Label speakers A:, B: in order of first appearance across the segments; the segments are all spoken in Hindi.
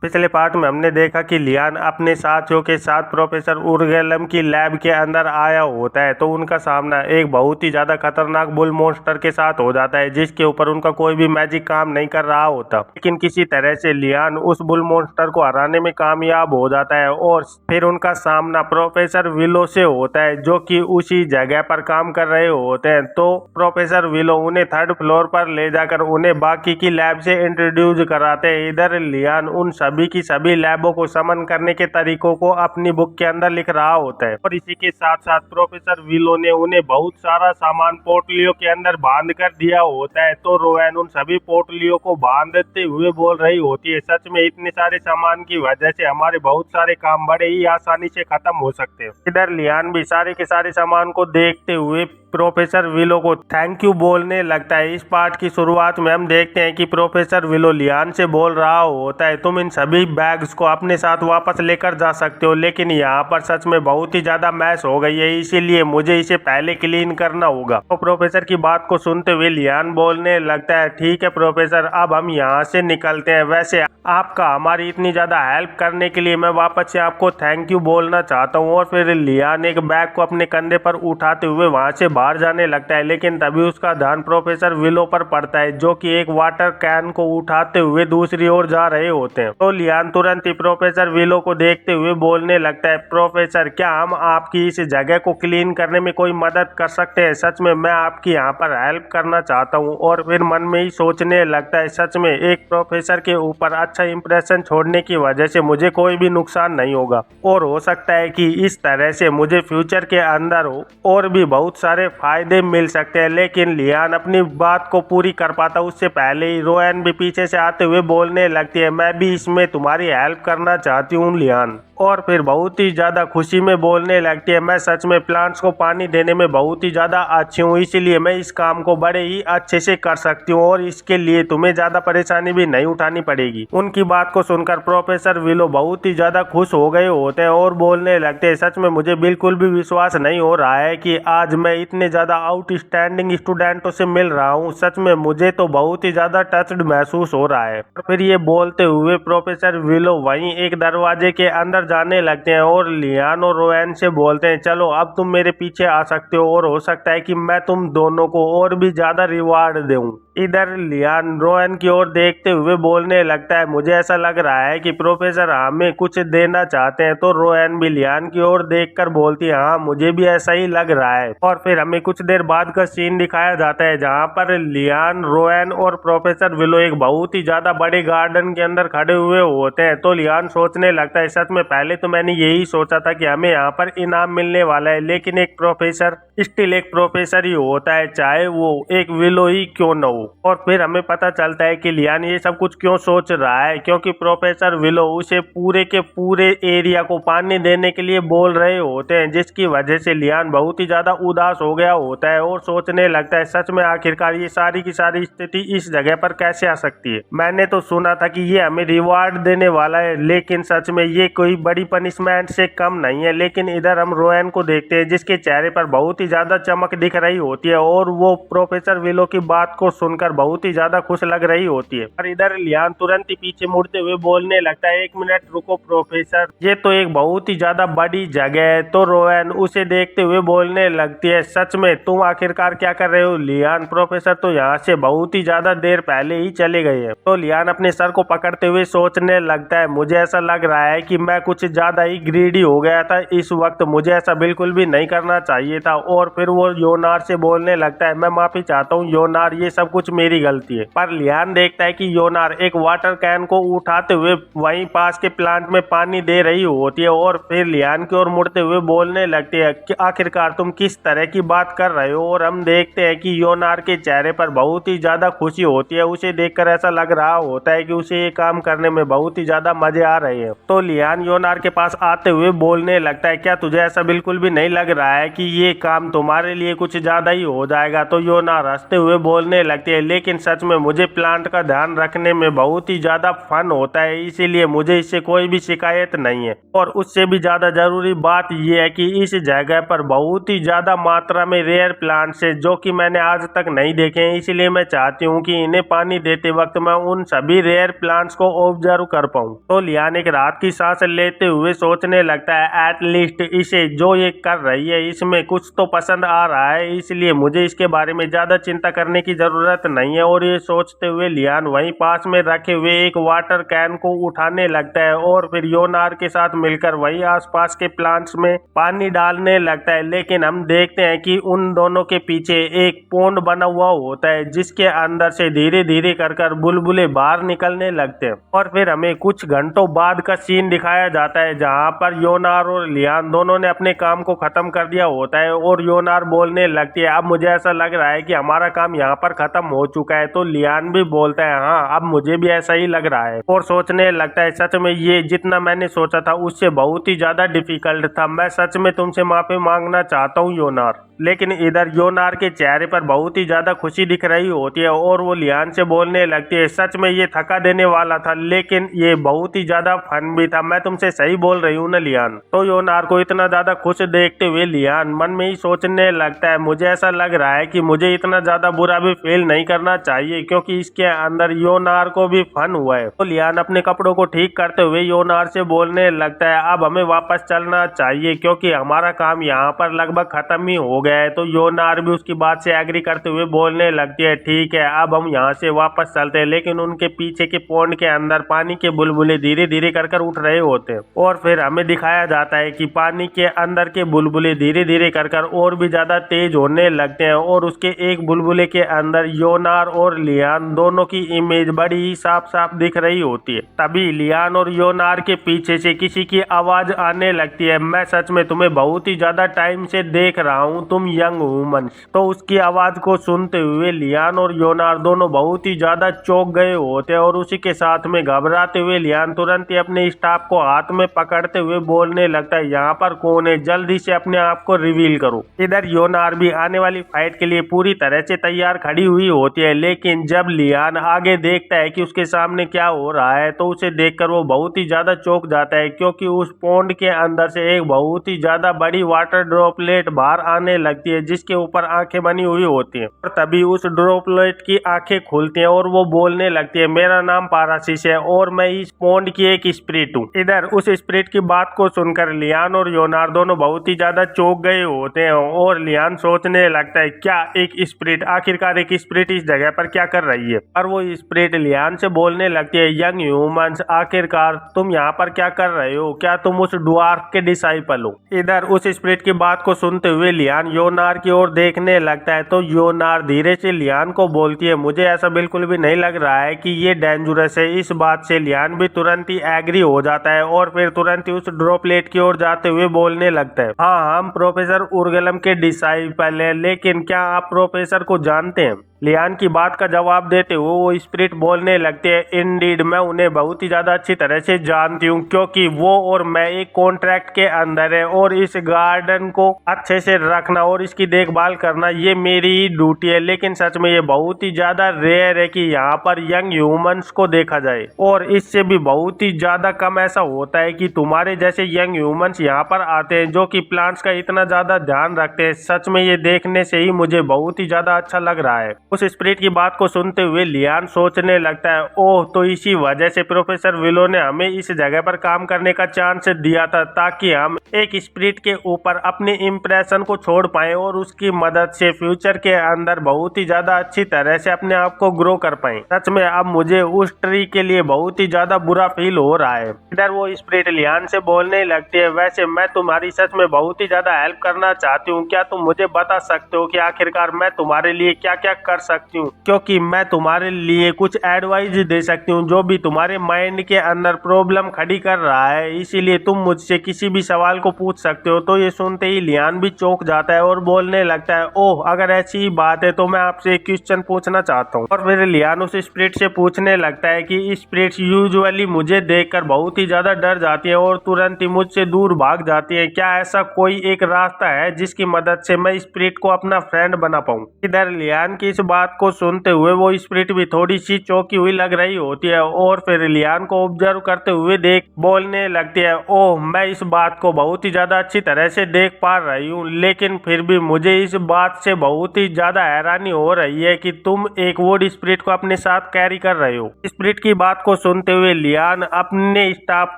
A: पिछले पार्ट में हमने देखा कि लियान अपने साथियों के साथ प्रोफेसर उर्गेलम की लैब के अंदर आया होता है, तो उनका सामना एक बहुत ही ज्यादा खतरनाक बुल मॉन्स्टर के साथ हो जाता है, जिसके ऊपर उनका कोई भी मैजिक काम नहीं कर रहा होता। लेकिन किसी तरह से लियान उस बुल मॉन्स्टर को हराने में कामयाब हो जाता है और फिर उनका सामना प्रोफेसर विलो से होता है, जो कि उसी जगह पर काम कर रहे होते हैं। तो प्रोफेसर विलो उन्हें थर्ड फ्लोर पर ले जाकर उन्हें बाकी की लैब से इंट्रोड्यूस कराते हैं। इधर लियान उन सभी की सभी लैबों को समन करने के तरीकों को अपनी बुक के अंदर लिख रहा होता है और इसी के साथ साथ प्रोफेसर विलो ने उन्हें बहुत सारा सामान पोटलियों के अंदर बांध कर दिया होता है। तो रोएन उन सभी पोटलियों को बांधते हुए बोल रही होती है, सच में इतने सारे सामान की वजह से हमारे बहुत सारे काम बड़े ही आसानी से खत्म हो सकते हैं। इधर लियान भी सारे के सारे सामान को देखते हुए प्रोफेसर विलो को थैंक यू बोलने लगता है। इस पार्ट की शुरुआत में हम देखते हैं कि प्रोफेसर विलो लियान से बोल रहा होता है, तुम इन सभी बैग्स को अपने साथ वापस लेकर जा सकते हो, लेकिन यहाँ पर सच में बहुत ही ज्यादा मैस हो गई है, इसीलिए मुझे इसे पहले क्लीन करना होगा। तो प्रोफेसर की बात को सुनते हुए लियान बोलने लगता है, ठीक है प्रोफेसर, अब हम यहाँ से निकलते हैं। वैसे आपका हमारी इतनी ज्यादा हेल्प करने के लिए मैं वापस से आपको थैंक यू बोलना चाहता हूँ। और फिर लियान एक बैग को अपने कंधे पर उठाते हुए वहां से बाहर जाने लगता है, लेकिन तभी उसका ध्यान प्रोफेसर विलो पर पड़ता है, जो कि एक वाटर कैन को उठाते हुए दूसरी ओर जा रहे होते हैं। तो लियान तुरंत ही प्रोफेसर विलो को देखते हुए बोलने लगता है, प्रोफेसर क्या हम आपकी इस जगह को क्लीन करने में कोई मदद कर सकते हैं? सच में मैं आपकी यहाँ पर हेल्प करना चाहता हूँ। और फिर मन में ही सोचने लगता है, सच में एक प्रोफेसर के ऊपर अच्छा इंप्रेशन छोड़ने की वजह से मुझे कोई भी नुकसान नहीं होगा और हो सकता है कि इस तरह से मुझे फ्यूचर के अंदर और भी बहुत सारे फायदे मिल सकते हैं। लेकिन लियान अपनी बात को पूरी कर पाता उससे पहले ही रोएन भी पीछे से आते हुए बोलने लगती है, मैं भी इसमें तुम्हारी हेल्प करना चाहती हूँ लियान। और फिर बहुत ही ज्यादा खुशी में बोलने लगती है, मैं सच में प्लांट्स को पानी देने में बहुत ही ज्यादा अच्छी हूँ, इसीलिए मैं इस काम को बड़े ही अच्छे से कर सकती हूँ और इसके लिए तुम्हें ज्यादा परेशानी भी नहीं उठानी पड़ेगी। उनकी बात को सुनकर प्रोफेसर विलो बहुत ही ज्यादा खुश हो गए होते हैं और बोलने लगते हैं, सच में मुझे बिल्कुल भी विश्वास नहीं हो रहा है कि आज मैं इतने ज्यादा आउटस्टैंडिंग स्टूडेंटों से मिल रहा हूँ। सच में मुझे तो बहुत ही ज्यादा टच्ड महसूस हो रहा है। और फिर ये बोलते हुए प्रोफेसर विलो वहीं एक दरवाजे के अंदर जाने लगते हैं और लियान और रोएन से बोलते हैं, चलो अब तुम मेरे पीछे आ सकते हो और हो सकता है कि मैं तुम दोनों को और भी ज्यादा रिवार्ड दूं। इधर लियान रोएन की ओर देखते हुए बोलने लगता है, मुझे ऐसा लग रहा है कि प्रोफेसर हमें कुछ देना चाहते हैं। तो रोएन भी लियान की ओर देखकर बोलती है, हाँ मुझे भी ऐसा ही लग रहा है। और फिर हमें कुछ देर बाद का सीन दिखाया जाता है, जहाँ पर लियान, रोएन और प्रोफेसर विलो एक बहुत ही ज्यादा बड़े गार्डन के अंदर खड़े हुए होते हैं। तो लियान सोचने लगता है, सच में पहले तो मैंने यही सोचा था कि हमें यहाँ पर इनाम मिलने वाला है, लेकिन एक प्रोफेसर स्टिल एक प्रोफेसर ही होता है, चाहे वो एक विलो ही क्यों न हो। और फिर हमें पता चलता है कि लियान ये सब कुछ क्यों सोच रहा है, क्योंकि प्रोफेसर विलो उसे पूरे के पूरे एरिया को पानी देने के लिए बोल रहे होते हैं, जिसकी वजह से लियान बहुत ही ज्यादा उदास हो गया होता है और सोचने लगता है, सच में आखिरकार ये सारी की सारी स्थिति इस जगह पर कैसे आ सकती है। मैंने तो सुना था कि ये हमें रिवार्ड देने वाला है, लेकिन सच में ये कोई बड़ी पनिशमेंट से कम नहीं है। लेकिन इधर हम रोएन को देखते हैं, जिसके चेहरे पर बहुत ही ज्यादा चमक दिख रही होती है और वो प्रोफेसर विलो की बात को सुनकर बहुत ही ज्यादा खुश लग रही होती है। और इधर लियान तुरंत ही पीछे मुड़ते हुए बोलने लगता है, एक मिनट रुको प्रोफेसर, ये तो एक बहुत ही ज्यादा बड़ी जगह है। तो रोएन उसे देखते हुए बोलने लगती है, सच में तुम आखिरकार क्या कर रहे हो लियान? प्रोफेसर तो यहाँ से बहुत ही ज्यादा देर पहले ही चले गए हैं। तो लियान अपने सर को पकड़ते हुए सोचने लगता है, मुझे ऐसा लग रहा है कि मैं कुछ ज्यादा ही ग्रीडी हो गया था इस वक्त, मुझे ऐसा बिल्कुल भी नहीं करना चाहिए था। और फिर वो योनार से बोलने लगता है, मैं माफी चाहता हूँ योनार, ये सब कुछ मेरी गलती है। पर लियान देखता है कि योनार एक वाटर कैन को उठाते हुए वहीं पास के प्लांट में पानी दे रही होती है और फिर लियान की ओर मुड़ते हुए बोलने लगती है कि आखिरकार तुम किस तरह की बात कर रहे हो। और हम देखते हैं कि योनार के चेहरे पर बहुत ही ज्यादा खुशी होती है, उसे देखकर ऐसा लग रहा होता है कि उसे ये काम करने में बहुत ही ज्यादा मजे आ रहे हैं। तो लियान योनार के पास आते हुए बोलने लगता है, क्या तुझे ऐसा बिल्कुल भी नहीं लग रहा है कि ये काम काम तुम्हारे लिए कुछ ज्यादा ही हो जाएगा। तो योनार हंसते हुए बोलने लगती है, लेकिन सच में मुझे प्लांट का ध्यान रखने में बहुत ही ज्यादा फन होता है, इसीलिए मुझे इससे कोई भी शिकायत नहीं है। और उससे भी ज्यादा जरूरी बात यह है कि इस जगह पर बहुत ही ज्यादा मात्रा में रेयर प्लांट्स है जो कि मैंने आज तक नहीं देखे हैं, इसलिए मैं चाहती हूँ कि इन्हें पानी देते वक्त मैं उन सभी रेयर प्लांट्स को ऑब्जर्व कर पाऊँ। तो लियान एक राहत की सांस लेते हुए सोचने लगता है, एटलीस्ट इसे जो ये कर रही है इसमें कुछ तो पसंद आ रहा है, इसलिए मुझे इसके बारे में ज्यादा चिंता करने की जरूरत नहीं है। और ये सोचते हुए लियान वहीं पास में रखे हुए एक वाटर कैन को उठाने लगता है और फिर योनार के साथ मिलकर वहीं आसपास के प्लांट्स में पानी डालने लगता है। लेकिन हम देखते हैं कि उन दोनों के पीछे एक पोंड बना हुआ होता है जिसके अंदर से धीरे धीरे कर बुलबुले बाहर निकलने लगते हैं। और फिर हमें कुछ घंटों बाद का सीन दिखाया जाता है जहाँ पर योनार और लियान दोनों ने अपने काम को खत्म कर दिया होता है और योनार बोलने लगती है, अब मुझे ऐसा लग रहा है कि हमारा काम यहाँ पर खत्म हो चुका है। तो लियान भी बोलता है, हाँ अब मुझे भी ऐसा ही लग रहा है। और सोचने लगता है, सच में ये जितना मैंने सोचा था उससे बहुत ही ज्यादा डिफिकल्ट था, मैं सच में तुमसे माफी मांगना चाहता हूँ योनार। लेकिन इधर योनार के चेहरे पर बहुत ही ज्यादा खुशी दिख रही होती है और वो लियान से बोलने लगती है, सच में ये थका देने वाला था लेकिन ये बहुत ही ज्यादा फन भी था, मैं तुमसे सही बोल रही हूँ ना लियान। तो योनार को इतना ज्यादा खुश देखते हुए लियान मन में ही सोचने लगता है, मुझे ऐसा लग रहा है कि मुझे इतना ज्यादा बुरा भी फील नहीं करना चाहिए क्योंकि इसके अंदर योनार को भी फन हुआ है। तो लियान अपने कपड़ों को ठीक करते हुए योनार से बोलने लगता है, अब हमें वापस चलना चाहिए क्योंकि हमारा काम यहाँ पर लगभग खत्म ही हो गया है। तो योनार भी उसकी बात से एग्री करते हुए बोलने लगती है, ठीक है अब हम यहाँ से वापस चलते हैं। लेकिन उनके पीछे के पोंड के अंदर पानी के बुलबुले धीरे धीरे कर उठ रहे होते हैं और फिर हमें दिखाया जाता है कि पानी के अंदर के बुलबुले धीरे धीरे कर और भी ज्यादा तेज होने लगते हैं और उसके एक बुलबुले के अंदर योनार और लियान दोनों की इमेज बड़ी ही साफ साफ दिख रही होती है। तभी लियान और योनार के पीछे से किसी की आवाज आने लगती है, मैं सच में तुम्हें बहुत ही ज्यादा टाइम से देख रहा हूँ, तुम यंग वुमन। तो उसकी आवाज को सुनते हुए लियान और योनार दोनों बहुत ही ज्यादा चौंक गए होते हैं और उसी के साथ में घबराते हुए लियान तुरंत ही अपने स्टाफ को हाथ में पकड़ते हुए बोलने लगता है, यहाँ पर कौन है, जल्दी से अपने आप को रिवील करो। इधर योनार भी आने वाली फाइट के लिए पूरी तरह से तैयार खड़ी हुई होती है, लेकिन जब लियान आगे देखता है कि उसके सामने क्या हो रहा है तो उसे देखकर वो बहुत ही ज्यादा चौंक जाता है क्योंकि उस पोंड के अंदर से एक बहुत ही ज्यादा बड़ी वाटर ड्रॉपलेट बाहर आने लगती है जिसके ऊपर आंखें बनी हुई होती हैं। और तभी उस ड्रॉपलेट की आंखें खुलती हैं और वो बोलने लगती है, मेरा नाम पारासिस है और मैं इस पोंड की एक स्पिरिट हूँ। इधर उस स्पिरिट की बात को सुनकर लियान और योनार दोनों बहुत ही ज्यादा चौंक गए होते हैं और लियान सोचने लगता है, क्या एक स्पिरिट, आखिरकार एक स्पिरिट इस जगह पर क्या कर रही है। और वो स्पिरिट लियान से बोलने लगती है, यंग ह्यूमंस आखिरकार तुम यहाँ पर क्या कर रहे हो, क्या तुम उस ड्वार्फ के डिसाइपल हो। इधर उस स्पिरिट की बात को सुनते हुए लियान योनार की ओर देखने लगता है तो योनार धीरे से लियान को बोलती है, मुझे ऐसा बिल्कुल भी नहीं लग रहा है कि ये डेंजरस है। इस बात से लियान भी तुरंत ही एग्री हो जाता है और फिर तुरंत ही उस ड्रॉपलेट की ओर जाते हुए बोलने लगता है, हाँ हम प्रोफेसर उर्गेलम के डिसाइपल हैं, लेकिन क्या आप प्रोफेसर को जानते हैं। लियान की बात का जवाब देते हुए वो स्पिरिट बोलने लगते हैं, इंडीड मैं उन्हें बहुत ही ज्यादा अच्छी तरह से जानती हूँ क्योंकि वो और मैं एक कॉन्ट्रैक्ट के अंदर है और इस गार्डन को अच्छे से रखना और इसकी देखभाल करना ये मेरी ही ड्यूटी है। लेकिन सच में ये बहुत ही ज्यादा रेयर है कि यहाँ पर यंग ह्यूमंस को देखा जाए और इससे भी बहुत ही ज्यादा कम ऐसा होता है कि तुम्हारे जैसे यंग ह्यूमंस यहाँ पर आते हैं जो कि प्लांट्स का इतना ज्यादा ध्यान रखते हैं। सच में ये देखने से ही मुझे बहुत ही ज्यादा अच्छा लग रहा है। उस स्पिरिट की बात को सुनते हुए लियान सोचने लगता है, ओह तो इसी वजह से प्रोफेसर विलो ने हमें इस जगह पर काम करने का चांस दिया था ताकि हम एक स्पिरिट के ऊपर अपने इम्प्रेशन को छोड़ पाए और उसकी मदद से फ्यूचर के अंदर बहुत ही ज्यादा अच्छी तरह से अपने आप को ग्रो कर पाए। सच में अब मुझे उस ट्री के लिए बहुत ही ज्यादा बुरा फील हो रहा है। इधर वो स्पिरिट लियान से बोलने लगती है, वैसे मैं तुम्हारी सच में बहुत ही ज्यादा हेल्प करना चाहती हूँ, क्या तुम मुझे बता सकते हो कि आखिरकार मैं तुम्हारे लिए क्या क्या कर सकती हूँ, क्योंकि मैं तुम्हारे लिए कुछ एडवाइस दे सकती हूँ जो भी तुम्हारे माइंड के अंदर प्रॉब्लम खड़ी कर रहा है, इसीलिए तुम मुझसे किसी भी सवाल को पूछ सकते हो। तो ये सुनते ही लियान भी चौंक जाता है और बोलने लगता है, ओह अगर ऐसी ही बात है तो मैं आपसे एक क्वेश्चन पूछना चाहता हूँ। और फिर लियान उस स्पिरिट से पूछने लगता है कि स्पिरिट्स यूजुअली मुझे देखकर बहुत ही ज्यादा डर जाती है और तुरंत ही मुझसे दूर भाग जाती है, क्या ऐसा कोई एक रास्ता है जिसकी मदद से मैं स्पिरिट को अपना फ्रेंड बना पाऊँ। इधर लियान की इस बात को सुनते हुए वो स्पिरिट भी थोड़ी सी चौंकी हुई लग रही होती है और फिर लियान को ऑब्जर्व करते हुए देख बोलने लगती है, ओह मैं इस बात को बहुत ही ज्यादा अच्छी तरह से देख पा रही हूँ, लेकिन फिर भी मुझे इस बात से बहुत ही ज्यादा हैरानी हो रही है कि तुम एक वुड स्पिरिट को अपने साथ कैरी कर रहे हो। स्पिरिट की बात को सुनते हुए लियान अपने स्टाफ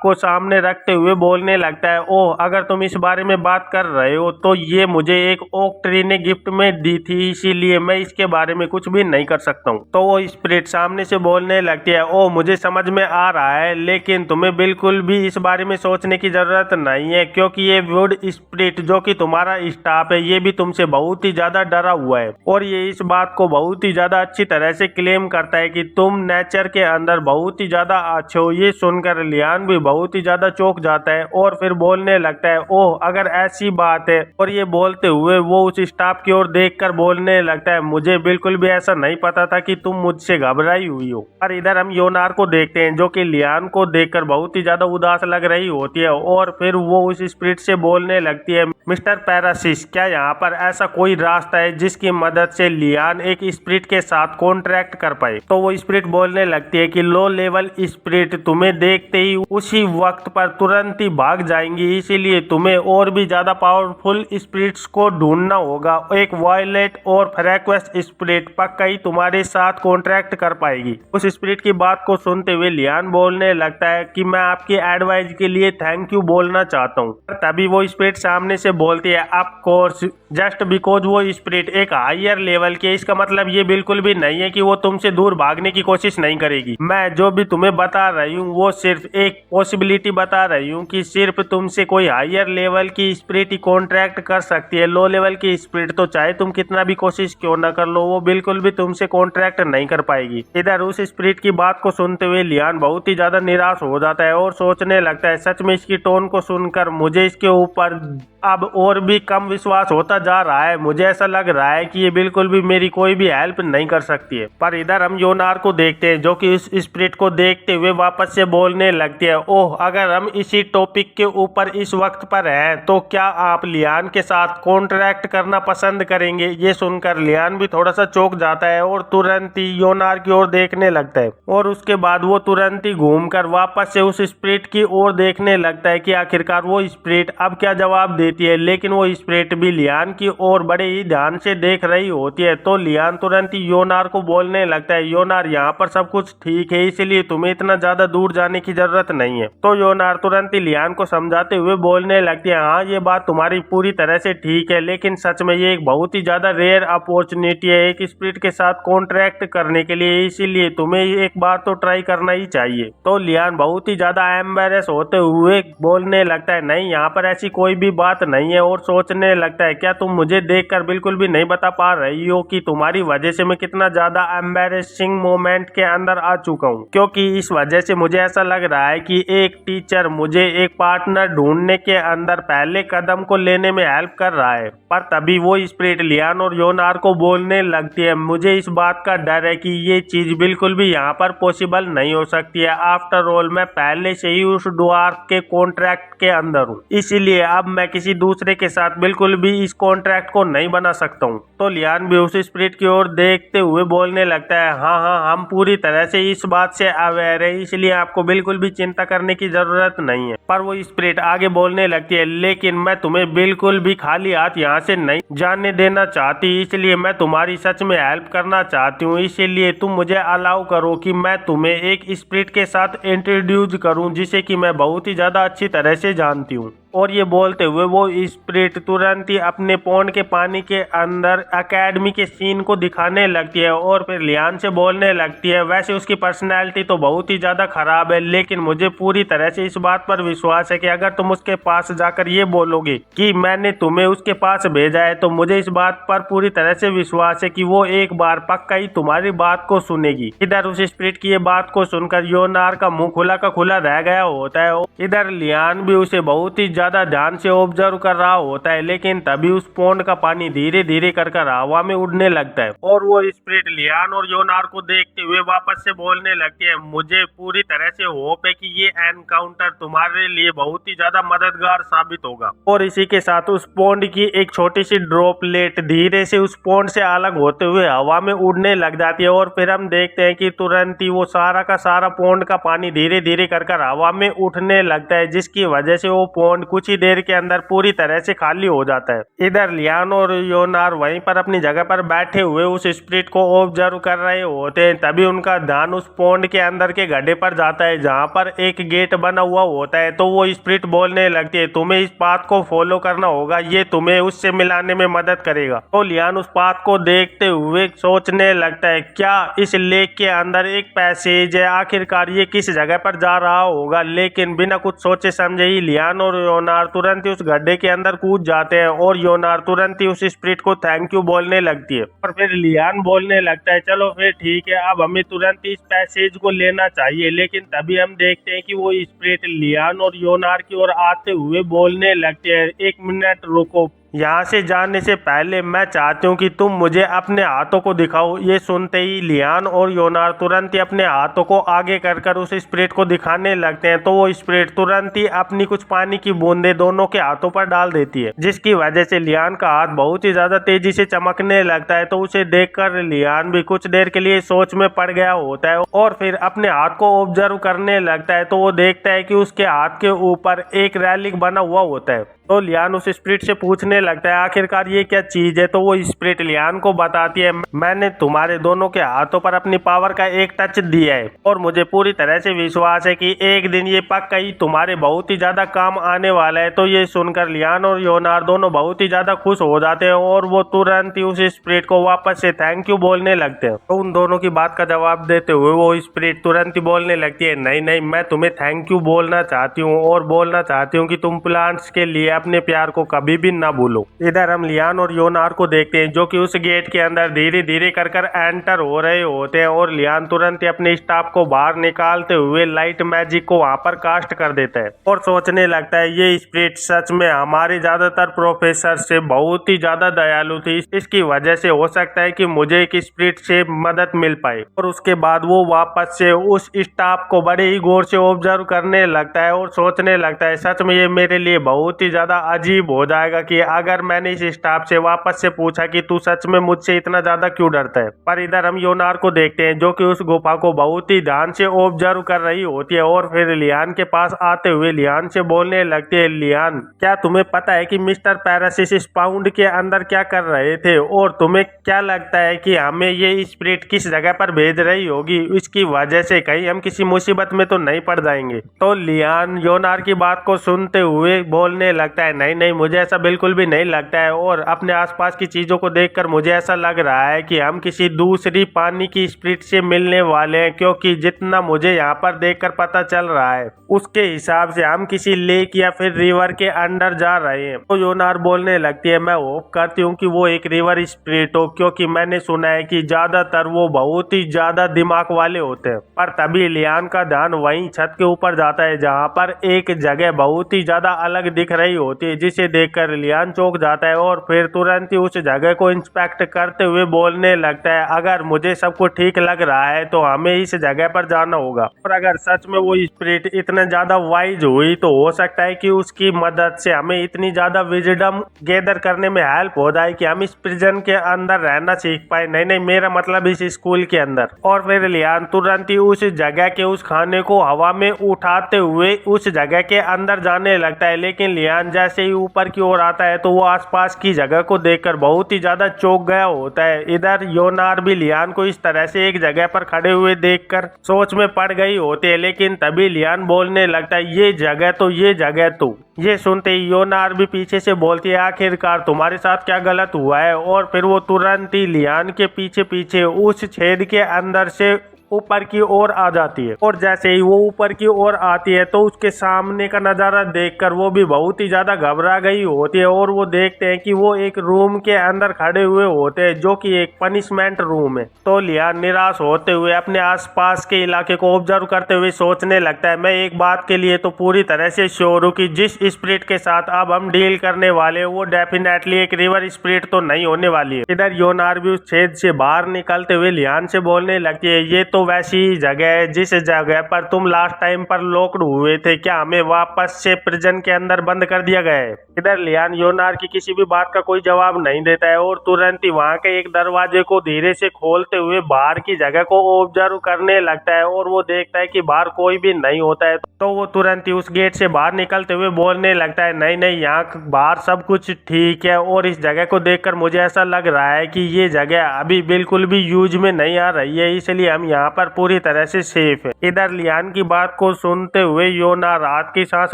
A: को सामने रखते हुए बोलने लगता है, ओह अगर तुम इस बारे में बात कर रहे हो तो ये मुझे एक ओक ट्री ने गिफ्ट में दी थी, इसीलिए मैं इसके बारे में कुछ भी नहीं कर सकता हूँ। तो वो स्पिरिट सामने से बोलने लगती है, ओह मुझे समझ में आ रहा है, लेकिन तुम्हें बिल्कुल भी इस बारे में सोचने की जरूरत नहीं है, क्योंकि ये वुड स्पिरिट जो कि तुम्हारा स्टाफ है ये भी तुमसे बहुत ही ज्यादा डरा हुआ है और ये इस बात को बहुत ही ज्यादा अच्छी तरह से क्लेम करता है कि तुम नेचर के अंदर बहुत ही ज्यादा अच्छे हो। ये सुनकर लियान भी बहुत ही ज्यादा चौंक जाता है और फिर बोलने लगता है, ओह अगर ऐसी बात है। और ये बोलते हुए वो उस स्टाफ की ओर देखकर बोलने लगता है, मुझे बिल्कुल भी ऐसा नहीं पता था कि तुम मुझसे घबराई हुई हो। और इधर हम योनार को देखते हैं जो कि लियान को देखकर बहुत ही ज्यादा उदास लग रही होती है और फिर वो उस स्पिरिट से बोलने लगती है, मिस्टर पैरासिस क्या यहाँ पर ऐसा कोई रास्ता है जिसकी मदद से लियान एक स्पिरिट के साथ कॉन्ट्रैक्ट कर पाए। तो वो स्पिरिट बोलने लगती है कि लो लेवल स्पिरिट तुम्हें देखते ही उसी वक्त पर तुरंत ही भाग जाएंगी, इसीलिए तुम्हें और भी ज्यादा पावरफुल स्पिरिट्स को ढूंढना होगा। एक वायलेट और फ्रैक्वेस स्पिरिट पक्का ही तुम्हारे साथ कॉन्ट्रैक्ट कर पाएगी। उस स्पिरिट की बात को सुनते हुए लियान बोलने लगता है कि मैं आपकी एडवाइस के लिए थैंक यू बोलना चाहता हूँ। तभी वो स्पिरिट सामने से बोलती है, ऑफ कोर्स जस्ट बिकॉज वो स्पिरिट एक हायर लेवल की है, इसका मतलब ये बिल्कुल भी नहीं है कि वो तुमसे दूर भागने की कोशिश नहीं करेगी। मैं जो भी तुम्हें बता रही हूँ वो सिर्फ एक पॉसिबिलिटी बता रही हूँ कि सिर्फ तुमसे कोई हायर लेवल की स्पिरिट ही कॉन्ट्रैक्ट कर सकती है। लो लेवल की स्पिरिट तो चाहे तुम कितना भी कोशिश क्यों ना कर लो वो बिल्कुल भी तुमसे कॉन्ट्रैक्ट नहीं कर पाएगी। इधर उस स्पिरिट की बात को सुनते हुए लियान बहुत ही ज्यादा निराश हो जाता है और सोचने लगता है, सच में इसकी टोन को सुनकर मुझे इसके ऊपर अब और भी कम विश्वास होता जा रहा है। मुझे ऐसा लग रहा है कि ये बिल्कुल भी मेरी कोई भी हेल्प नहीं कर सकती है। पर इधर हम योनार को देखते हैं जो कि इस स्पिरिट को देखते हुए वापस से बोलने लगती है, ओह अगर हम इसी टॉपिक के ऊपर इस वक्त पर हैं तो क्या आप लियान के साथ कॉन्ट्रैक्ट करना पसंद करेंगे। ये सुनकर लियान भी थोड़ा सा चौंक जाता है और तुरंत ही योनार की ओर देखने लगता है और उसके बाद वो तुरंत ही घूमकर वापस से उस स्पिरिट की ओर देखने लगता है कि आखिरकार वो स्पिरिट अब क्या जवाब देती है। लेकिन वो स्पिरिट भी लियान की ओर बड़े ही ध्यान से देख रही होती है। तो लियान तुरंत ही योनार को बोलने लगता है, योनार यहाँ पर सब कुछ ठीक है, इसलिए तुम्हें इतना ज्यादा दूर जाने की जरूरत नहीं है। तो योनार तुरंत ही लियान को समझाते हुए बोलने लगती है, हाँ ये बात तुम्हारी पूरी तरह से ठीक है, लेकिन सच में ये एक बहुत ही ज्यादा रेयर अपॉर्चुनिटी है एक स्पिरिट के साथ कॉन्ट्रैक्ट करने के लिए, इसीलिए तुम्हें एक बार तो ट्राई करना ही चाहिए। तो लियान बहुत ही ज्यादा एम्बेरस होते हुए बोलने लगता है, नहीं यहाँ पर ऐसी कोई भी बात नहीं है। और सोचने लगता है, क्या तुम मुझे देखकर बिल्कुल भी नहीं बता पा रही हो कि तुम्हारी वजह से मैं कितना ज्यादा एम्बेरसिंग मोमेंट के अंदर आ चुका हूँ, क्योंकि इस वजह से मुझे ऐसा लग रहा है कि एक टीचर मुझे एक पार्टनर ढूंढने के अंदर पहले कदम को लेने में हेल्प कर रहा है। पर तभी वो स्पिरिट लियान और योनार को बोलने लगती है, मुझे इस बात का डर है कि ये चीज बिल्कुल भी यहाँ पर पॉसिबल नहीं हो सकती है। आफ्टर ऑल मैं पहले से ही उस ड्वार्फ के कॉन्ट्रैक्ट के अंदर हूँ, इसीलिए अब मैं किसी दूसरे के साथ बिल्कुल भी इस कॉन्ट्रैक्ट को नहीं बना सकता हूँ। तो लियान भी उस स्पिरिट की ओर देखते हुए बोलने लगता है, हाँ हाँ हम पूरी तरह से इस बात से अवेयर है, इसलिए आपको बिल्कुल भी चिंता करने की जरूरत नहीं है। पर वो स्पिरिट आगे बोलने लगती है, लेकिन मैं तुम्हें बिल्कुल भी खाली हाथ यहाँ से नहीं जाने देना चाहती, इसलिए मैं तुम्हारी सच में हेल्प करना चाहती हूँ। इसीलिए तुम मुझे अलाउ करो कि मैं तुम्हें एक स्पिरिट के साथ इंट्रोड्यूस करूँ जिसे कि मैं बहुत ही ज्यादा अच्छी तरह से जानती हूँ। और ये बोलते हुए वो स्प्रिट तुरंत ही अपने पॉन्ड के पानी के अंदर एकेडमी के सीन को दिखाने लगती है और फिर लियान से बोलने लगती है, वैसे उसकी पर्सनैलिटी तो बहुत ही ज्यादा खराब है, लेकिन मुझे पूरी तरह से इस बात पर विश्वास है कि अगर तुम उसके पास जाकर ये बोलोगे कि मैंने तुम्हें उसके पास भेजा है तो मुझे इस बात पर पूरी तरह से विश्वास है कि वो एक बार पक्का ही तुम्हारी बात को सुनेगी। इधर उस स्पिरिट की ये बात को सुनकर योनार का मुंह खुला का खुला रह गया होता है। इधर लियान भी उसे बहुत ही ज्यादा ध्यान से ऑब्जर्व कर रहा होता है, लेकिन तभी उस पॉन्ड का पानी धीरे धीरे कर हवा में उड़ने लगता है और वो स्पिरिट लियान और योनार को देखते हुए वापस से बोलने लगती है, मुझे पूरी तरह से होप है कि ये एनकाउंटर तुम्हारे लिए बहुत ही ज्यादा मददगार साबित होगा। और इसी के साथ उस पॉन्ड की एक छोटी सी ड्रॉपलेट धीरे से उस पॉन्ड से अलग होते हुए हवा में उड़ने लग जाती है और फिर हम देखते हैं कि तुरंत ही वो सारा का सारा पॉन्ड का पानी धीरे धीरे कर हवा में उठने लगता है, जिसकी वजह से वो पॉन्ड कुछ ही देर के अंदर पूरी तरह से खाली हो जाता है। इधर लियान और योनार वहीं पर अपनी जगह पर बैठे हुए उस स्पिरिट को ऑब्जर्व कर रहे होते हैं। तभी उनका ध्यान उस पॉन्ड के अंदर के गड्ढे पर जाता है जहाँ पर एक गेट बना हुआ होता है। तो वो स्पिरिट बोलने लगती है, तुम्हें इस पाथ को फॉलो करना होगा, ये तुम्हें उससे मिलाने में मदद करेगा। तो लियान उस पाथ को देखते हुए सोचने लगता है, क्या इस लेक के अंदर एक पैसेज है, आखिरकार ये किस जगह पर जा रहा होगा। लेकिन बिना कुछ सोचे समझे ही लियान और योनार तुरंत ही उस गड्ढे के अंदर कूद जाते हैं और योनार तुरंत ही उस स्पिरिट को थैंक यू बोलने लगती है। और फिर लियान बोलने लगता है, चलो फिर ठीक है, अब हमें तुरंत इस पैसेज को लेना चाहिए। लेकिन तभी हम देखते हैं कि वो स्पिरिट लियान और योनार की ओर आते हुए बोलने लगते हैं, एक मिनट रुको, यहाँ से जाने से पहले मैं चाहती हूँ कि तुम मुझे अपने हाथों को दिखाओ। ये सुनते ही लियान और योनार तुरंत ही अपने हाथों को आगे कर उस स्पिरिट को दिखाने लगते हैं। तो वो स्पिरिट तुरंत ही अपनी कुछ पानी की बूंदें दोनों के हाथों पर डाल देती है, जिसकी वजह से लियान का हाथ बहुत ही ज्यादा तेजी से चमकने लगता है। तो उसे देखकर लियान भी कुछ देर के लिए सोच में पड़ गया होता है और फिर अपने हाथ को ऑब्जर्व करने लगता है। तो वो देखता है कि उसके हाथ के ऊपर एक रैलिंग बना हुआ होता है। तो लियान उस स्पिरिट से पूछने लगता है, आखिरकार ये क्या चीज है। तो वो स्पिरिट लियान को बताती है, मैंने तुम्हारे दोनों के हाथों पर अपनी पावर का एक टच दिया है और मुझे पूरी तरह से विश्वास है कि एक दिन ये पक्का ही तुम्हारे बहुत ही ज्यादा काम आने वाला है। तो ये सुनकर लियान और योनार दोनों बहुत ही ज्यादा खुश हो जाते हैं और वो तुरंत ही उस स्पिरिट को वापस से थैंक यू बोलने लगते हैं। तो उन दोनों की बात का जवाब देते हुए वो स्पिरिट तुरंत ही बोलने लगती है, नहीं नहीं, मैं तुम्हें थैंक यू बोलना चाहती हूँ और बोलना चाहती हूँ कि तुम प्लांट्स के लिए अपने प्यार को कभी भी ना भूलो। इधर हम लियान और योनार को देखते हैं जो कि उस गेट के अंदर धीरे धीरे कर एंटर हो रहे होते हैं और लियान तुरंत ही अपने स्टाफ को बाहर निकालते हुए लाइट मैजिक को वहां पर कास्ट कर देता है और सोचने लगता है, ये स्पिरिट सच में हमारे ज्यादातर प्रोफेसर से बहुत ही ज्यादा दयालु थी, इसकी वजह से हो सकता है कि मुझे एक स्पिरिट से मदद मिल पाए। और उसके बाद वो वापस से उस स्टाफ को बड़े ही गौर से ऑब्जर्व करने लगता है और सोचने लगता है, सच में ये मेरे लिए बहुत ही ज्यादा अजीब हो जाएगा कि अगर मैंने इस स्टाफ से वापस से पूछा कि तू सच में मुझसे इतना ज्यादा क्यों डरता है। पर इधर हम योनार को देखते हैं जो कि उस गुफा को बहुत ही ध्यान से ऑब्जर्व कर रही होती है और फिर लियान के पास आते हुए लियान से बोलने लगती है, लियान क्या तुम्हें पता है कि मिस्टर पैरासिस इस पाउंड के अंदर क्या कर रहे थे और तुम्हें क्या लगता है कि हमें ये स्पिरिट किस जगह पर भेज रही होगी, इसकी वजह से कहीं हम किसी मुसीबत में तो नहीं पड़ जाएंगे। तो लियान योनार की बात को सुनते हुए बोलने लगता है, नहीं नहीं, मुझे ऐसा बिल्कुल भी नहीं लगता है और अपने आसपास की चीजों को देखकर मुझे ऐसा लग रहा है कि हम किसी दूसरी पानी की स्पिरिट से मिलने वाले हैं, क्योंकि जितना मुझे यहाँ पर देखकर पता चल रहा है उसके हिसाब से हम किसी लेक या फिर रिवर के अंदर जा रहे हैं। तो योनार बोलने लगती है, मैं होप करती हूँ कि वो एक रिवर स्पिरिट हो, क्योंकि मैंने सुना है कि ज्यादातर वो बहुत ही ज्यादा दिमाग वाले होते हैं। पर तभी लियान का ध्यान वहीं छत के ऊपर जाता है जहाँ पर एक जगह बहुत ही ज्यादा अलग दिख रही होती है, जिसे देखकर लियान चौंक जाता है और फिर तुरंत ही उस जगह को इंस्पेक्ट करते हुए बोलने लगता है, अगर मुझे सब कुछ ठीक लग रहा है तो हमें इस जगह पर जाना होगा। और अगर सच में वो स्पिरिट इतना ज्यादा वाइज हुई तो हो सकता है कि उसकी मदद से हमें इतनी ज्यादा विजडम गैदर करने में हेल्प हो जाए कि हम इस प्रिजन के अंदर रहना सीख पाए। नहीं नहीं, मेरा मतलब इस स्कूल के अंदर। और फिर लियान तुरंत ही उस जगह के उस खाने को हवा में उठाते हुए उस जगह के अंदर जाने लगता है, लेकिन लियान जैसे ही ऊपर की ओर आता है तो वो आसपास की जगह को देखकर बहुत ही ज्यादा चौंक गया होता है। इधर योनार भी लियान को इस तरह से एक जगह पर खड़े हुए देखकर सोच में पड़ गई होती है, लेकिन तभी लियान बोलने लगता है ये जगह तो। ये सुनते ही योनार भी पीछे से बोलती है आखिरकार तुम्हारे साथ क्या गलत हुआ है, और फिर वो तुरंत ही लियान के पीछे पीछे उस छेद के अंदर से ऊपर की ओर आ जाती है। और जैसे ही वो ऊपर की ओर आती है तो उसके सामने का नजारा देखकर वो भी बहुत ही ज्यादा घबरा गई होती है, और वो देखते हैं कि वो एक रूम के अंदर खड़े हुए होते हैं जो कि एक पनिशमेंट रूम है। तो लियान निराश होते हुए अपने आसपास के इलाके को ऑब्जर्व करते हुए सोचने लगता है मैं एक बात के लिए तो पूरी तरह से श्योर हूँ कि जिस स्पिरिट के साथ अब हम डील करने वाले हैं वो डेफिनेटली एक रिवर स्पिरिट तो नहीं होने वाली है। इधर योनार भी उस छेद से बाहर निकलते हुए लियान से बोलने लगती है ये तो वैसी जगह है जिस जगह पर तुम लास्ट टाइम पर लॉक्ड हुए थे, क्या हमें वापस से प्रिजन के अंदर बंद कर दिया गया है। इधर लियान योनार की किसी भी बात का कोई जवाब नहीं देता है और तुरंत ही वहां के एक दरवाजे को धीरे से खोलते हुए बाहर की जगह को ऑब्जर्व करने लगता है, और वो देखता है कि बाहर कोई भी नहीं होता है। तो वो तुरंत ही उस गेट से बाहर निकलते हुए बोलने लगता है नहीं यहाँ बाहर सब कुछ ठीक है, और इस जगह को देखकर मुझे ऐसा लग रहा है कि ये जगह अभी बिल्कुल भी यूज में नहीं आ रही है, इसलिए हम यहाँ पर पूरी तरह से सेफ है। इधर लियान की बात को सुनते हुए योना रात की सांस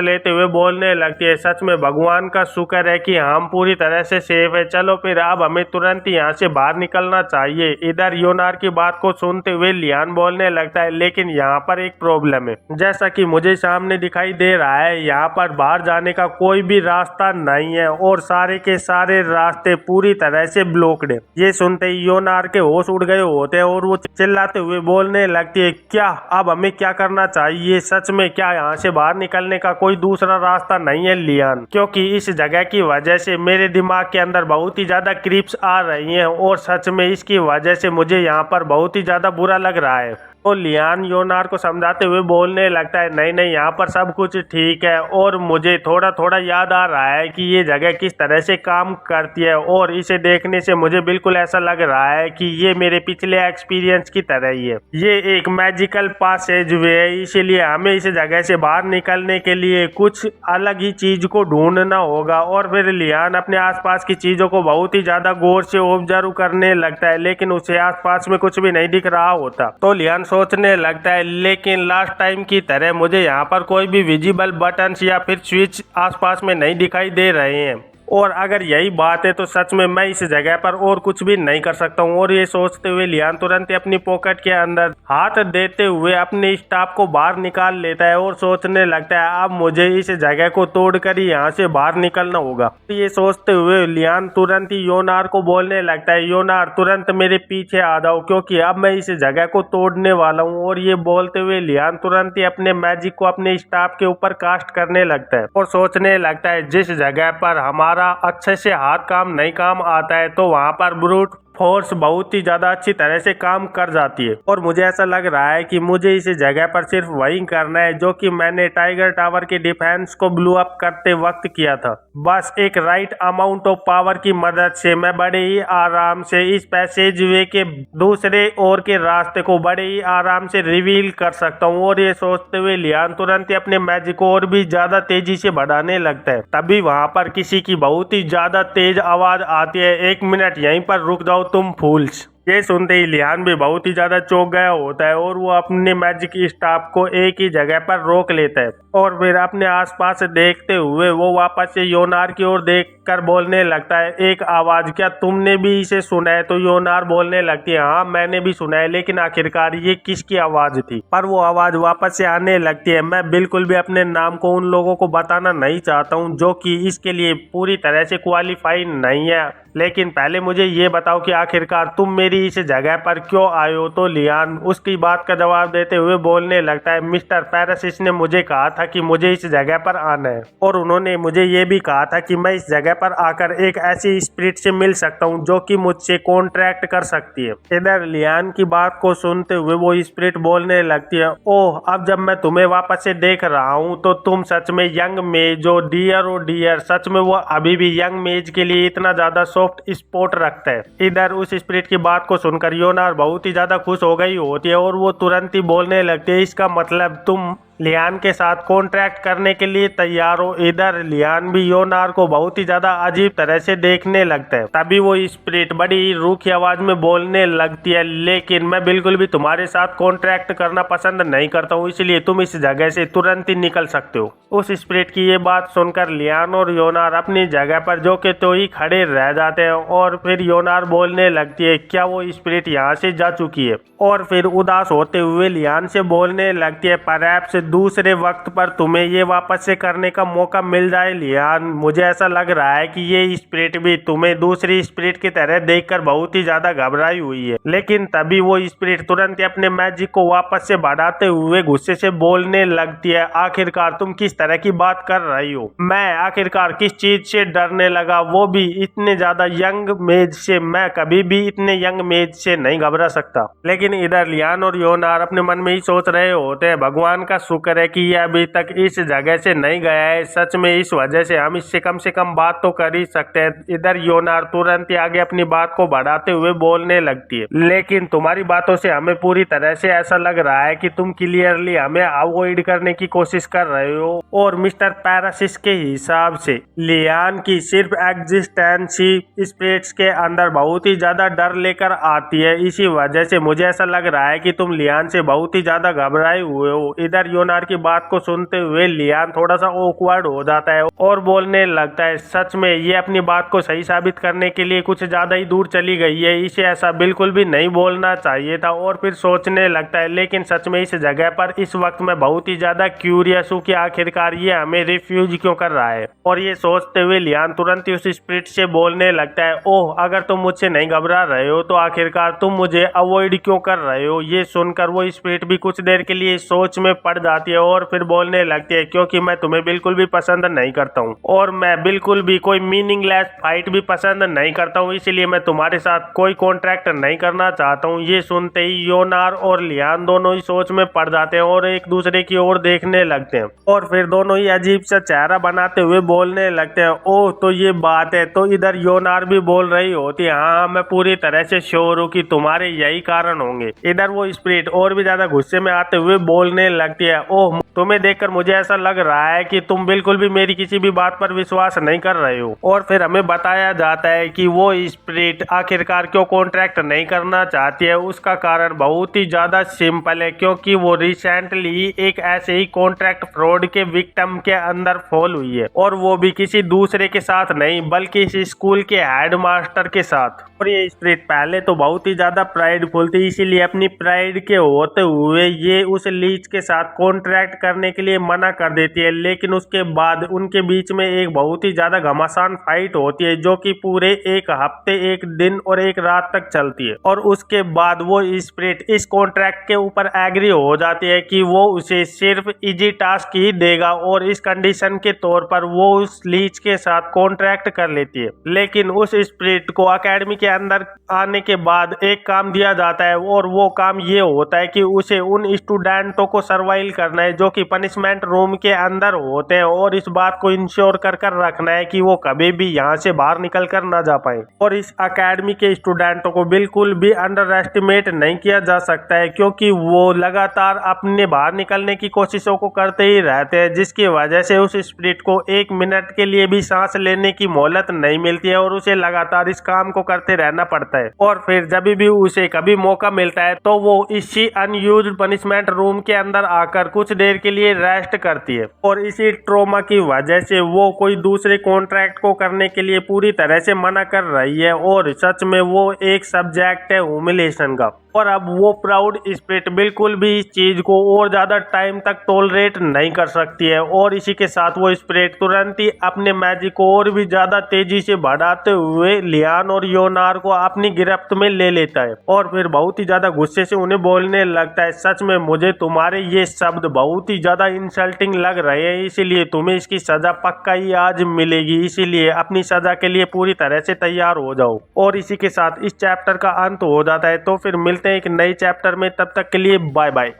A: लेते हुए बोलने लगती है सच में भगवान का शुक्र है कि हम पूरी तरह से सेफ है, चलो फिर अब हमें तुरंत यहाँ से बाहर निकलना चाहिए। इधर योनार की बात को सुनते हुए लियान बोलने लगता है लेकिन यहाँ पर एक प्रॉब्लम है, जैसा कि मुझे सामने दिखाई दे रहा है यहाँ पर बाहर जाने का कोई भी रास्ता नहीं है और सारे के सारे रास्ते पूरी तरह से ब्लॉक्ड है। ये सुनते ही योनार के होश उड़ गए होते हैं और वो चिल्लाते हुए बोलने लगती है क्या अब हमें क्या करना चाहिए, सच में क्या यहाँ से बाहर निकलने का कोई दूसरा रास्ता नहीं है लियान, क्योंकि इस जगह की वजह से मेरे दिमाग के अंदर बहुत ही ज्यादा क्रिप्स आ रही हैं और सच में इसकी वजह से मुझे यहाँ पर बहुत ही ज्यादा बुरा लग रहा है। तो लियान योनार को समझाते हुए बोलने लगता है नहीं यहाँ पर सब कुछ ठीक है, और मुझे थोड़ा थोड़ा याद आ रहा है कि ये जगह किस तरह से काम करती है, और इसे देखने से मुझे बिल्कुल ऐसा लग रहा है कि ये मेरे पिछले एक्सपीरियंस की तरह ही है। ये एक मैजिकल पासेज वे है, इसीलिए हमें इस जगह से बाहर निकलने के लिए कुछ अलग ही चीज को ढूंढना होगा। और फिर लियान अपने आसपास की चीजों को बहुत ही ज्यादा गौर से ऑब्जर्व करने लगता है, लेकिन उसे आसपास में कुछ भी नहीं दिख रहा होता। तो लियान सोचने लगता है लेकिन लास्ट टाइम की तरह मुझे यहाँ पर कोई भी विजिबल बटन्स या फिर स्विच आसपास में नहीं दिखाई दे रहे हैं, और अगर यही बात है तो सच में मैं इस जगह पर और कुछ भी नहीं कर सकता हूँ। और ये सोचते हुए लियान तुरंत अपनी पॉकेट के अंदर हाथ देते हुए अपने स्टाफ को बाहर निकाल लेता है और सोचने लगता है अब मुझे इस जगह को तोड़कर ही यहाँ से बाहर निकलना होगा। तो ये सोचते हुए लियान तुरंत ही योनार को बोलने लगता है योनार तुरंत मेरे पीछे आ जाओ क्योंकि अब मैं इस जगह को तोड़ने वाला हूँ। और ये बोलते हुए लियान तुरंत ही अपने मैजिक को अपने स्टाफ के ऊपर कास्ट करने लगता है और सोचने लगता है जिस जगह पर हमारा अच्छे से हाथ काम आता है तो वहां पर ब्रूट फोर्स बहुत ही ज्यादा अच्छी तरह से काम कर जाती है। और मुझे ऐसा लग रहा है कि मुझे इस जगह पर सिर्फ वही करना है जो कि मैंने टाइगर टावर के डिफेंस को ब्लू अप करते वक्त किया था। बस एक राइट अमाउंट ऑफ पावर की मदद से मैं बड़े ही आराम से इस पैसेज वे के दूसरे ओर के रास्ते को बड़े ही आराम से रिवील कर सकता हूँ। और ये सोचते हुए लियान तुरंत ही अपने मैजिक को और भी ज्यादा तेजी से बढ़ाने लगता है। तभी वहां पर किसी की बहुत ही ज्यादा तेज आवाज आती है, 1 मिनट यहीं पर रुक जाओ तुम फूल्स। ये सुनते ही लियान भी बहुत ही ज्यादा चौंक गया होता है और वो अपने मैजिक स्टाफ को एक ही जगह पर रोक लेता है और फिर अपने आसपास देखते हुए वो वापस से योनार की ओर देखकर बोलने लगता है एक आवाज, क्या तुमने भी इसे सुना है? तो योनार बोलने लगती है हाँ मैंने भी सुना है, लेकिन आखिरकार ये किसकी आवाज थी? पर वो आवाज वापस से आने लगती है। मैं बिल्कुल भी अपने नाम को उन लोगों को बताना नहीं चाहता हूँ जो कि इसके लिए पूरी तरह से क्वालिफाई नहीं है, लेकिन पहले मुझे ये बताओ कि आखिरकार तुम मेरी इस जगह पर क्यों आए हो? तो लियान उसकी बात का जवाब देते हुए बोलने लगता है मिस्टर पैरासिस ने मुझे कहा था कि मुझे इस जगह पर आना है और उन्होंने मुझे ये भी कहा था कि मैं इस जगह पर आकर एक ऐसी स्पिरिट से मिल सकता हूँ जो कि मुझसे कॉन्ट्रैक्ट कर सकती है। इधर लियान की बात को सुनते हुए वो स्पिरिट बोलने लगती है ओह अब जब मैं तुम्हें वापस से देख रहा हूँ तो तुम सच में यंग मेज हो डियर ओ डियर। सच में वो अभी भी यंग मेज के लिए इतना ज्यादा सॉफ्ट स्पॉट रखता है। इधर उस स्पिरिट की बात को सुनकर योनार बहुत ही ज्यादा खुश हो गई होती है और वो तुरंत ही बोलने लगती है इसका मतलब तुम लियान के साथ कॉन्ट्रैक्ट करने के लिए तैयार हो। इधर लियान भी योनार को बहुत ही ज्यादा अजीब तरह से देखने लगता है। तभी वो स्पिरिट बड़ी रूखी आवाज में बोलने लगती है, लेकिन मैं बिल्कुल भी तुम्हारे साथ कॉन्ट्रैक्ट करना पसंद नहीं करता हूँ, इसलिए तुम इस जगह से तुरंत ही निकल सकते हो। उस स्पिरिट की ये बात सुनकर लियान और योनार अपनी जगह पर जो के तो ही खड़े रह जाते हैं और फिर योनार बोलने लगती है क्या वो स्पिरिट यहाँ से जा चुकी है, और फिर उदास होते हुए लियान से बोलने लगती है परहैप्स दूसरे वक्त पर तुम्हें ये वापस से करने का मौका मिल जाए लियान। मुझे ऐसा लग रहा है कि ये स्पिरिट भी तुम्हें दूसरी स्पिरिट की तरह देखकर बहुत ही ज्यादा घबराई हुई है। लेकिन तभी वो स्पिरिट तुरंत ही अपने मैजिक को वापस से बढ़ाते हुए गुस्से से बोलने लगती है आखिरकार तुम किस तरह की बात कर रही हो, मैं आखिरकार किस चीज से डरने लगा, वो भी इतने ज्यादा यंग मेज से। मैं कभी भी इतने यंग मेज से नहीं घबरा सकता। लेकिन इधर लियान और योनार अपने मन में ही सोच रहे होते हैं भगवान का शुक्र है कि ये अभी तक इस जगह से नहीं गया है, सच में इस वजह से हम इससे कम से कम बात तो कर ही सकते हैं। इधर योनार तुरंत ही आगे अपनी बात को बढ़ाते हुए बोलने लगती है लेकिन तुम्हारी बातों से हमें पूरी तरह से ऐसा लग रहा है कि तुम क्लियरली हमें अवॉइड करने की कोशिश कर रहे हो। और मिस्टर पैरासिस के हिसाब से लियान की सिर्फ एग्जिस्टेंस ही स्पिरिट्स के अंदर बहुत ही ज्यादा डर लेकर आती है, इसी वजह से मुझे ऐसा लग रहा है कि तुम लियान से बहुत ही ज्यादा घबराए हुए हो। इधर योनार की बात को सुनते हुए लियान थोड़ा सा ऑकवर्ड हो जाता है और बोलने लगता है सच में ये अपनी बात को सही साबित करने के लिए कुछ ज्यादा ही दूर चली गई है, इसे ऐसा बिल्कुल भी नहीं बोलना चाहिए था। और फिर सोचने लगता है लेकिन सच में इस जगह पर इस वक्त मैं बहुत ही ज्यादा क्यूरियस हूँ कि आखिरकार ये हमें रिफ्यूज क्यों कर रहा है। और ये सोचते हुए लियान तुरंत ही उस स्पिरिट से बोलने लगता है ओह अगर तुम मुझसे नहीं घबरा रहे हो तो आखिरकार तुम मुझे अवॉइड क्यों कर रहे हो। ये सुनकर वो स्पिरिट भी कुछ देर के लिए सोच में पड़ जाती है और फिर बोलने लगती है क्योंकि मैं तुम्हें बिल्कुल भी पसंद नहीं करता हूँ और मैं बिल्कुल भी कोई मीनिंगलेस फाइट भी पसंद नहीं करता हूँ, इसलिए मैं तुम्हारे साथ कोई कॉन्ट्रैक्ट नहीं करना चाहता हूँ। ये सुनते ही योनार और लियान दोनों ही सोच में पड़ जाते हैं और एक दूसरे की ओर देखने लगते हैं और फिर दोनों ही अजीब सा चेहरा बनाते हुए बोलने लगते हैं ओह तो ये बात है। तो इधर योनार भी बोल रही होती है हाँ मैं पूरी तरह से श्योर हूँ कि तुम्हारे यही कारण होंगे। इधर वो स्पिरिट और भी ज्यादा गुस्से में आते हुए बोलने लगती है ओह तुम्हें देखकर मुझे ऐसा लग रहा है कि तुम बिल्कुल भी मेरी किसी भी बात पर विश्वास नहीं कर रहे हो। और फिर हमें बताया जाता है कि वो स्पिरिट आखिरकार क्यों कॉन्ट्रैक्ट नहीं करना चाहती है, उसका कारण बहुत ही ज्यादा सिंपल है क्योंकि वो रिसेंटली एक ऐसे ही कॉन्ट्रैक्ट फ्रॉड के विक्टिम के अंदर फॉल हुई है और वो भी किसी दूसरे के साथ नहीं बल्कि इस स्कूल के हेडमास्टर के साथ। और ये स्पिरिट पहले तो बहुत ही ज्यादा प्राइडफुल थी, इसीलिए अपनी प्राइड के होते हुए ये उस लीच के साथ कॉन्ट्रैक्ट करने के लिए मना कर देती है। लेकिन उसके बाद उनके बीच में एक बहुत ही ज्यादा घमासान फाइट होती है जो कि पूरे एक हफ्ते एक दिन और एक रात तक चलती है और उसके बाद वो स्पिरिट इस कॉन्ट्रैक्ट के ऊपर एग्री हो जाती है कि वो उसे सिर्फ इजी टास्क ही देगा और इस कंडीशन के तौर पर वो उस लीच के साथ कॉन्ट्रैक्ट कर लेती है। लेकिन उस स्पिरिट को एकेडमी के अंदर आने के बाद एक काम दिया जाता है और वो काम ये होता है कि उसे उन स्टूडेंटों को सर्वाइव करना है जो कि पनिशमेंट रूम के अंदर होते हैं और इस बात को इंश्योर कर रखना है कि वो कभी भी यहाँ से बाहर निकल कर ना जा पाए। और इस एकेडमी के स्टूडेंटों को बिल्कुल भी अंडर एस्टिमेट नहीं किया जा सकता है क्योंकि वो लगातार अपने बाहर निकलने की कोशिशों को करते ही रहते हैं, जिसकी वजह से उस स्पिरिट को एक मिनट के लिए भी सांस लेने की मोहलत नहीं मिलती है और उसे लगातार इस काम को करते रहना पड़ता है। और फिर जब भी उसे कभी मौका मिलता है तो वो इसी अनयूज्ड पनिशमेंट रूम के अंदर आकर कुछ देर के लिए रेस्ट करती है और इसी ट्रॉमा की वजह से वो कोई दूसरे कॉन्ट्रैक्ट को करने के लिए पूरी तरह से मना कर रही है और सच में वो एक सब्जेक्ट है ह्यूमिलिएशन का। और अब वो प्राउड स्पिरिट बिल्कुल भी इस चीज को और ज्यादा टाइम तक टॉलरेट नहीं कर सकती है और इसी के साथ वो स्पिरिट तुरंत ही अपने मैजिक को और भी ज्यादा तेजी से बढ़ाते हुए लियान और योनार को अपनी गिरफ्त में ले लेता है और फिर बहुत ही ज्यादा गुस्से से उन्हें बोलने लगता है सच में मुझे तुम्हारे ये शब्द बहुत ही ज्यादा इंसल्टिंग लग रहे हैं, इसीलिए तुम्हें इसकी सजा पक्का ही आज मिलेगी, इसीलिए अपनी सजा के लिए पूरी तरह से तैयार हो जाओ। और इसी के साथ इस चैप्टर का अंत हो जाता है। तो फिर मिलते हैं एक नए चैप्टर में, तब तक के लिए बाय बाय।